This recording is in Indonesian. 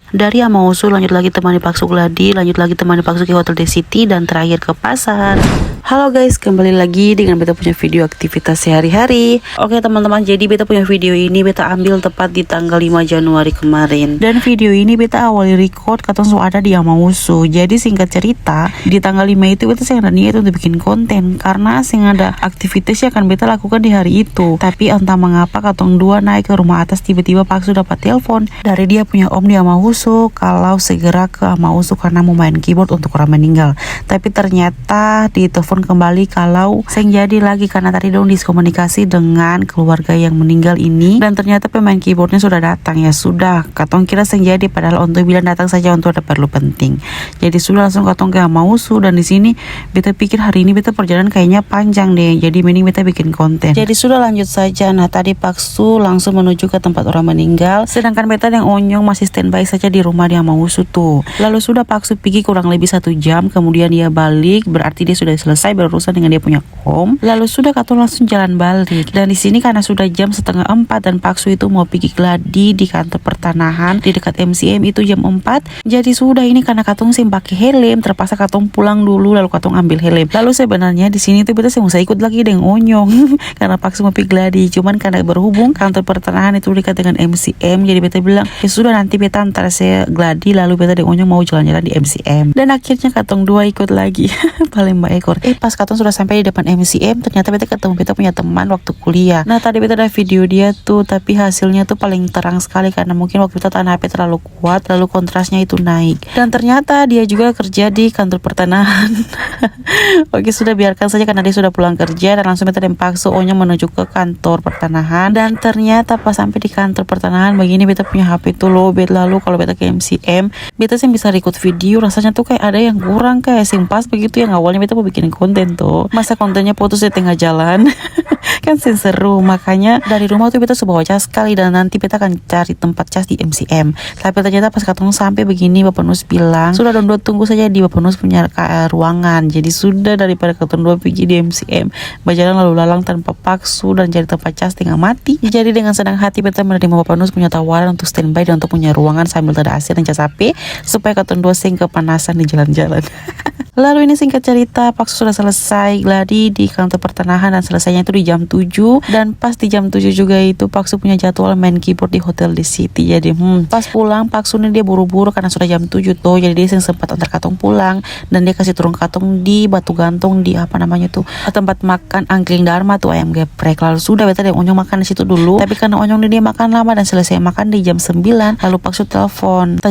Dari Amausu lanjut lagi temani Paksu Gladi, lanjut lagi temani Paksu ke Hotel The City, dan terakhir ke pasar. Halo guys, kembali lagi dengan beta punya video aktivitas sehari-hari. Oke teman-teman, jadi beta punya video ini beta ambil tepat di tanggal 5 Januari kemarin. Dan video ini beta awali record katong ada di Amausu. Jadi singkat cerita, di tanggal 5 itu beta sing ada niat untuk bikin konten karena sing ada aktivitas yang akan beta lakukan di hari itu. Tapi entah mengapa katong dua naik ke rumah atas, tiba-tiba Paksu dapat telepon dari dia punya om di Amausu kalau segera ke Amausu karena mau main keyboard untuk orang meninggal. Tapi ternyata di telepon kembali kalau seng jadi lagi karena tadi dong diskomunikasi dengan keluarga yang meninggal ini, dan ternyata pemain keyboardnya sudah datang. Ya sudah, katong kira seng jadi, padahal untuk bilang datang saja untuk ada perlu penting. Jadi sudah langsung katong ke Amausu, dan di sini beta pikir hari ini beta perjalanan kayaknya panjang deh, jadi mending beta bikin konten. Jadi sudah lanjut saja. Nah tadi Paksu langsung menuju ke tempat orang meninggal, sedangkan beta yang Onyong masih standby saja di rumah di Amausu tuh. Lalu sudah Paksu pergi kurang lebih 1 jam, kemudian dia balik, berarti dia sudah selesai berurusan dengan dia punya om. Lalu sudah katong langsung jalan balik. Dan di sini karena sudah jam 3:30 dan Paksu itu mau pergi gladi di kantor pertanahan di dekat MCM itu jam 4. Jadi sudah ini karena katong sih pakai helm, terpaksa katong pulang dulu lalu katong ambil helm. Lalu sebenarnya di sini tuh beta sih usah ikut lagi dengan Onyong karena Paksu mau pergi gladi. Cuman karena berhubung kantor pertanahan itu dekat dengan MCM, jadi beta bilang ya sudah nanti beta antar saya gladi lalu beta dengan Onyong mau jalan-jalan di MCM. Dan akhirnya katong dua ikut lagi paling ekor. Pas katong sudah sampai di depan MCM, ternyata beta ketemu beta punya teman waktu kuliah. Nah tadi beta ada video dia tuh, tapi hasilnya tuh paling terang sekali karena mungkin waktu beta tahan HP terlalu kuat, lalu kontrasnya itu naik. Dan ternyata dia juga kerja di kantor pertanahan. Oke sudah, biarkan saja karena dia sudah pulang kerja, dan langsung beta dan Paksu Onyong menuju ke kantor pertanahan. Dan ternyata pas sampai di kantor pertanahan begini, beta punya HP tuh lowbat. Lalu kalau beta ke MCM, beta sih bisa record video, rasanya tuh kayak ada yang kurang, kayak sing pas begitu. Yang awalnya beta mau bikin konten tuh, masa kontennya putus di tengah jalan. Kan seru. Makanya dari rumah tuh beta bawa cas sekali, dan nanti beta akan cari tempat cas di MCM. Tapi ternyata pas katong sampai begini, Bapak Nus bilang sudah dong tunggu saja di Bapak Nus punya ruangan. Jadi sudah, daripada katong dua pergi di MCM berjalan lalu lalang tanpa Paksu dan cari tempat cas tengah mati. Jadi dengan senang hati beta menerima Bapak Nus punya tawaran untuk standby dan untuk punya ruangan sambil ada AC dan cas HP supaya katong dua sing kepanasan di jalan-jalan. Lalu ini singkat cerita, Paksu sudah selesai gladi di kantor pertanahan dan selesainya itu di jam 7. Dan pas di jam 7 juga itu Paksu punya jadwal main keyboard di Hotel The City. Jadi pas pulang Paksu nih dia buru-buru karena sudah jam 7 tuh. Jadi dia sempat antar katong pulang, dan dia kasih turun katong di Batu Gantung di apa namanya tuh, tempat makan Angkring Dharma tuh, ayam geprek. Lalu sudah beta dan Onyong makan di situ dulu. Tapi karena Onyong dia makan lama dan selesai makan di jam 9, lalu Paksu telepon tanya